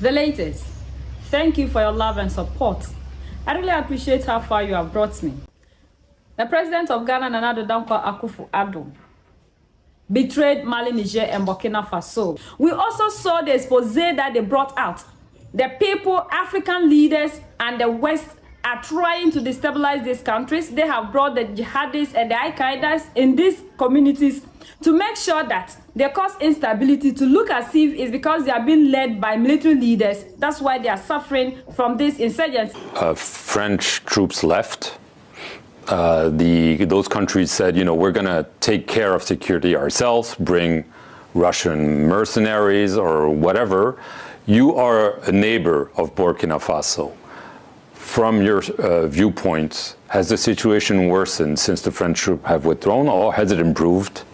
The latest. Thank you for your love and support. I really appreciate how far you have brought me. The president of Ghana, Nana Addo Akufo-Addo, betrayed Mali, Niger, and Burkina Faso. We also saw the expose that they brought out. The people, African leaders, and the West are trying to destabilize these countries. They have brought the jihadists and the Al-Qaedas in these communities to make sure that they cause instability, to look as if it's because they are being led by military leaders. That's why they are suffering from this insurgency. French troops left. Those countries said, we're going to take care of security ourselves, bring Russian mercenaries or whatever. You are a neighbor of Burkina Faso. From your viewpoint, has the situation worsened since the French troops have withdrawn, or has it improved?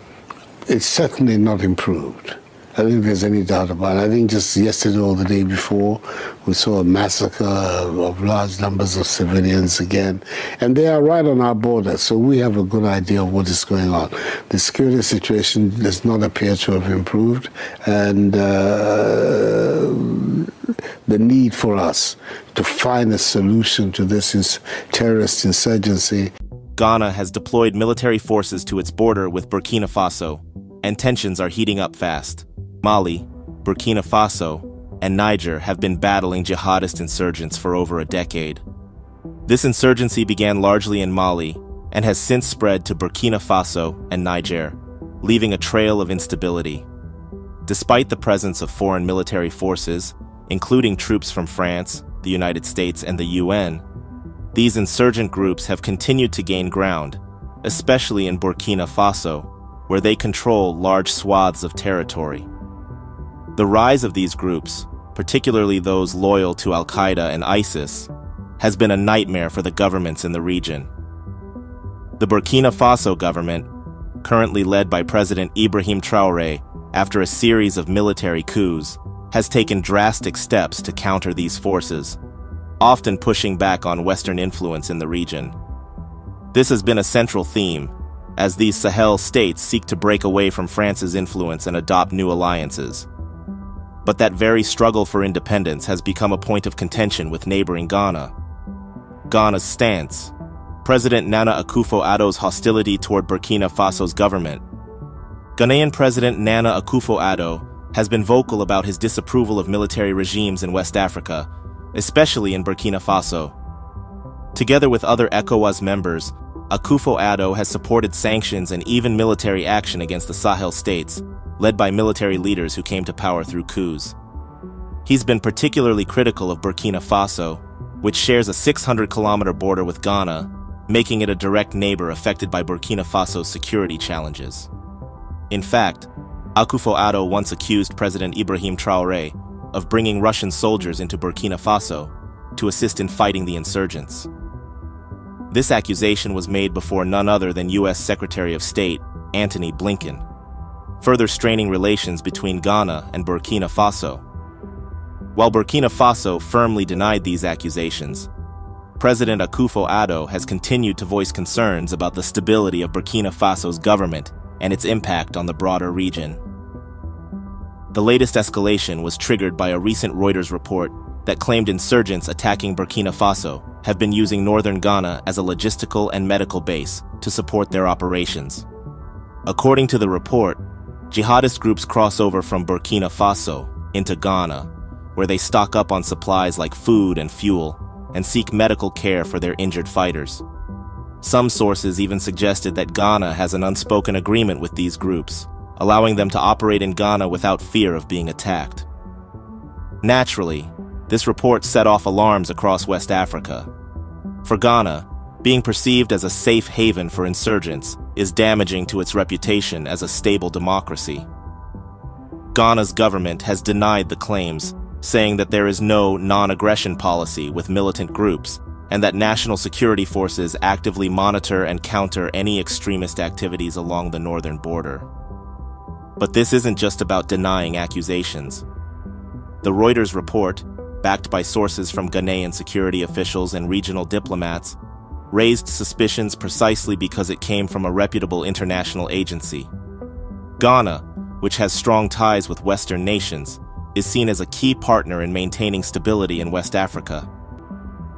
It's certainly not improved. I don't think there's any doubt about it. I think just yesterday or the day before, we saw a massacre of large numbers of civilians again. And they are right on our border, so we have a good idea of what is going on. The security situation does not appear to have improved, and the need for us to find a solution to this terrorist insurgency. Ghana has deployed military forces to its border with Burkina Faso, and tensions are heating up fast. Mali, Burkina Faso, and Niger have been battling jihadist insurgents for over a decade. This insurgency began largely in Mali and has since spread to Burkina Faso and Niger, leaving a trail of instability. Despite the presence of foreign military forces, including troops from France, the United States, and the UN, these insurgent groups have continued to gain ground, especially in Burkina Faso, where they control large swaths of territory. The rise of these groups, particularly those loyal to Al-Qaeda and ISIS, has been a nightmare for the governments in the region. The Burkina Faso government, currently led by President Ibrahim Traoré after a series of military coups, has taken drastic steps to counter these forces, often pushing back on Western influence in the region. This has been a central theme, as these Sahel states seek to break away from France's influence and adopt new alliances. But that very struggle for independence has become a point of contention with neighboring Ghana. Ghana's stance, President Nana Akufo-Addo's hostility toward Burkina Faso's government. Ghanaian President Nana Akufo-Addo has been vocal about his disapproval of military regimes in West Africa, especially in Burkina Faso. Together with other ECOWAS members, Akufo-Addo has supported sanctions and even military action against the Sahel states, led by military leaders who came to power through coups. He's been particularly critical of Burkina Faso, which shares a 600-kilometer border with Ghana, making it a direct neighbor affected by Burkina Faso's security challenges. In fact, Akufo-Addo once accused President Ibrahim Traoré of bringing Russian soldiers into Burkina Faso to assist in fighting the insurgents. This accusation was made before none other than U.S. Secretary of State Antony Blinken, further straining relations between Ghana and Burkina Faso. While Burkina Faso firmly denied these accusations, President Akufo-Addo has continued to voice concerns about the stability of Burkina Faso's government and its impact on the broader region. The latest escalation was triggered by a recent Reuters report that claimed insurgents attacking Burkina Faso have been using northern Ghana as a logistical and medical base to support their operations. According to the report, jihadist groups cross over from Burkina Faso into Ghana, where they stock up on supplies like food and fuel and seek medical care for their injured fighters. Some sources even suggested that Ghana has an unspoken agreement with these groups, allowing them to operate in Ghana without fear of being attacked. Naturally, this report set off alarms across West Africa. For Ghana, being perceived as a safe haven for insurgents is damaging to its reputation as a stable democracy. Ghana's government has denied the claims, saying that there is no non-aggression policy with militant groups and that national security forces actively monitor and counter any extremist activities along the northern border. But this isn't just about denying accusations. The Reuters report, backed by sources from Ghanaian security officials and regional diplomats, raised suspicions precisely because it came from a reputable international agency. Ghana, which has strong ties with Western nations, is seen as a key partner in maintaining stability in West Africa.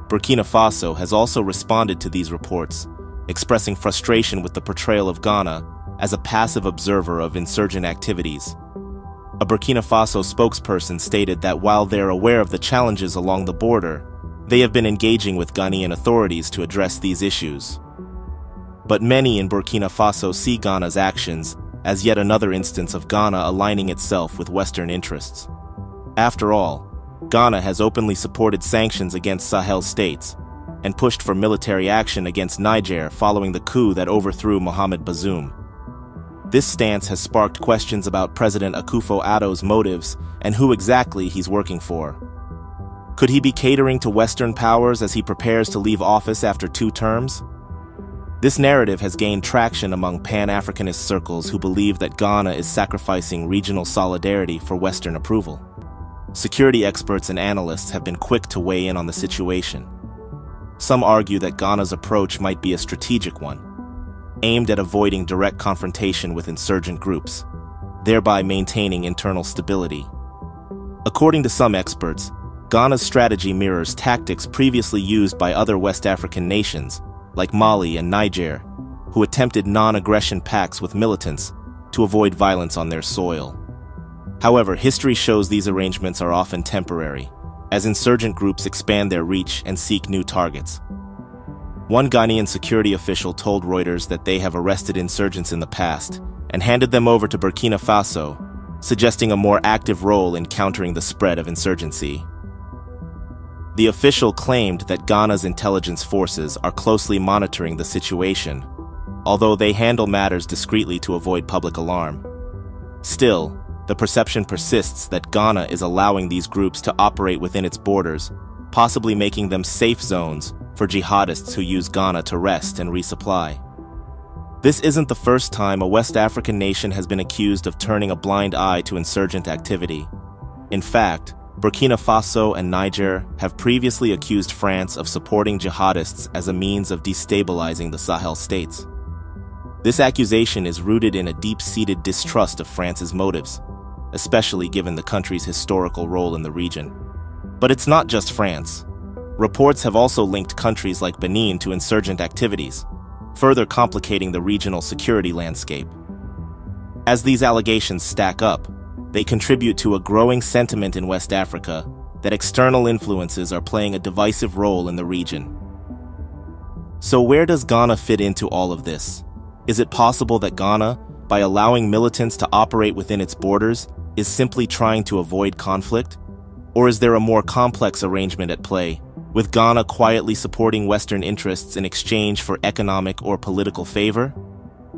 Burkina Faso has also responded to these reports, expressing frustration with the portrayal of Ghana as a passive observer of insurgent activities. A Burkina Faso spokesperson stated that while they're aware of the challenges along the border, they have been engaging with Ghanaian authorities to address these issues. But many in Burkina Faso see Ghana's actions as yet another instance of Ghana aligning itself with Western interests. After all, Ghana has openly supported sanctions against Sahel states and pushed for military action against Niger following the coup that overthrew Mohamed Bazoum. This stance has sparked questions about President Akufo-Addo's motives and who exactly he's working for. Could he be catering to Western powers as he prepares to leave office after 2 terms? This narrative has gained traction among Pan-Africanist circles who believe that Ghana is sacrificing regional solidarity for Western approval. Security experts and analysts have been quick to weigh in on the situation. Some argue that Ghana's approach might be a strategic one, aimed at avoiding direct confrontation with insurgent groups, thereby maintaining internal stability. According to some experts, Ghana's strategy mirrors tactics previously used by other West African nations, like Mali and Niger, who attempted non-aggression pacts with militants to avoid violence on their soil. However, history shows these arrangements are often temporary, as insurgent groups expand their reach and seek new targets. One Ghanaian security official told Reuters that they have arrested insurgents in the past and handed them over to Burkina Faso, suggesting a more active role in countering the spread of insurgency. The official claimed that Ghana's intelligence forces are closely monitoring the situation, although they handle matters discreetly to avoid public alarm. Still, the perception persists that Ghana is allowing these groups to operate within its borders, possibly making them safe zones for jihadists who use Ghana to rest and resupply. This isn't the first time a West African nation has been accused of turning a blind eye to insurgent activity. In fact, Burkina Faso and Niger have previously accused France of supporting jihadists as a means of destabilizing the Sahel states. This accusation is rooted in a deep-seated distrust of France's motives, especially given the country's historical role in the region. But it's not just France. Reports have also linked countries like Benin to insurgent activities, further complicating the regional security landscape. As these allegations stack up, they contribute to a growing sentiment in West Africa that external influences are playing a divisive role in the region. So where does Ghana fit into all of this? Is it possible that Ghana, by allowing militants to operate within its borders, is simply trying to avoid conflict? Or is there a more complex arrangement at play, with Ghana quietly supporting Western interests in exchange for economic or political favor?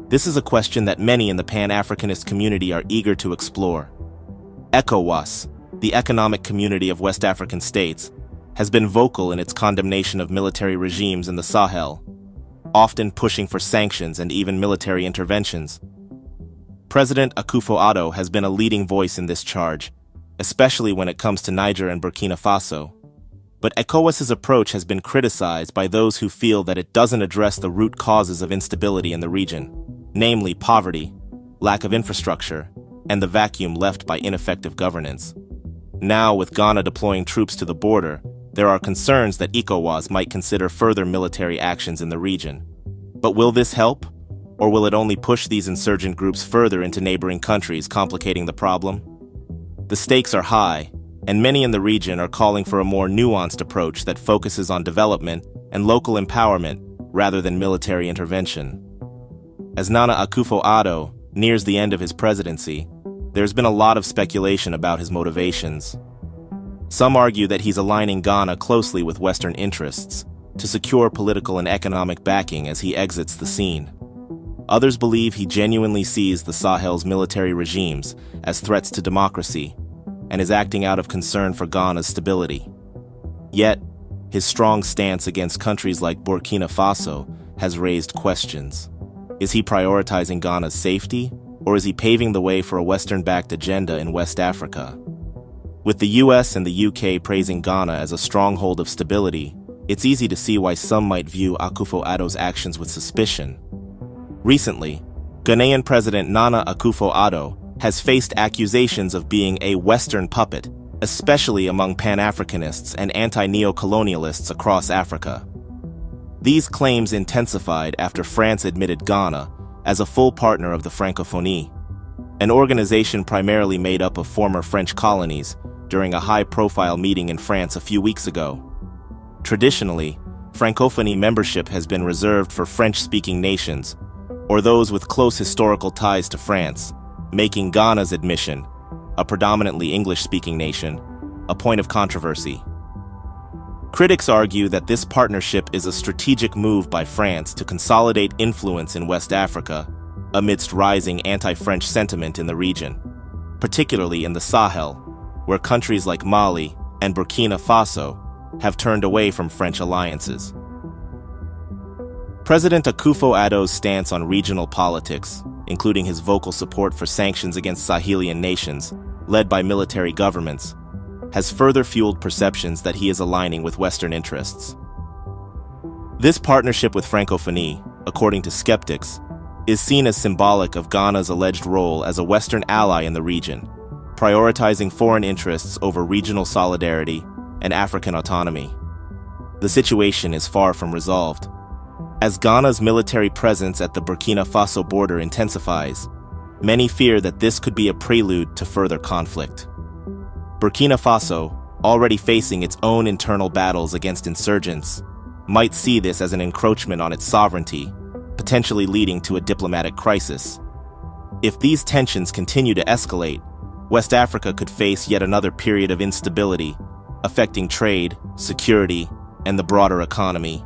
This is a question that many in the Pan-Africanist community are eager to explore. ECOWAS, the Economic Community of West African States, has been vocal in its condemnation of military regimes in the Sahel, often pushing for sanctions and even military interventions. President Akufo-Addo has been a leading voice in this charge, especially when it comes to Niger and Burkina Faso. But ECOWAS's approach has been criticized by those who feel that it doesn't address the root causes of instability in the region, namely poverty, lack of infrastructure, and the vacuum left by ineffective governance. Now, with Ghana deploying troops to the border, there are concerns that ECOWAS might consider further military actions in the region. But will this help? Or will it only push these insurgent groups further into neighboring countries, complicating the problem? The stakes are high, and many in the region are calling for a more nuanced approach that focuses on development and local empowerment rather than military intervention. As Nana Akufo-Addo nears the end of his presidency, there's been a lot of speculation about his motivations. Some argue that he's aligning Ghana closely with Western interests to secure political and economic backing as he exits the scene. Others believe he genuinely sees the Sahel's military regimes as threats to democracy and is acting out of concern for Ghana's stability. Yet, his strong stance against countries like Burkina Faso has raised questions. Is he prioritizing Ghana's safety, or is he paving the way for a Western-backed agenda in West Africa? With the US and the UK praising Ghana as a stronghold of stability, it's easy to see why some might view Akufo-Addo's actions with suspicion. Recently, Ghanaian President Nana Akufo-Addo has faced accusations of being a Western puppet, especially among Pan-Africanists and anti-neocolonialists across Africa. These claims intensified after France admitted Ghana as a full partner of the Francophonie, an organization primarily made up of former French colonies, during a high-profile meeting in France a few weeks ago. Traditionally, Francophonie membership has been reserved for French-speaking nations, or those with close historical ties to France, making Ghana's admission, a predominantly English-speaking nation, a point of controversy. Critics argue that this partnership is a strategic move by France to consolidate influence in West Africa amidst rising anti-French sentiment in the region, particularly in the Sahel, where countries like Mali and Burkina Faso have turned away from French alliances. President Akufo-Addo's stance on regional politics, including his vocal support for sanctions against Sahelian nations, led by military governments, has further fueled perceptions that he is aligning with Western interests. This partnership with Francophonie, according to skeptics, is seen as symbolic of Ghana's alleged role as a Western ally in the region, prioritizing foreign interests over regional solidarity and African autonomy. The situation is far from resolved. As Ghana's military presence at the Burkina Faso border intensifies, many fear that this could be a prelude to further conflict. Burkina Faso, already facing its own internal battles against insurgents, might see this as an encroachment on its sovereignty, potentially leading to a diplomatic crisis. If these tensions continue to escalate, West Africa could face yet another period of instability, affecting trade, security, and the broader economy.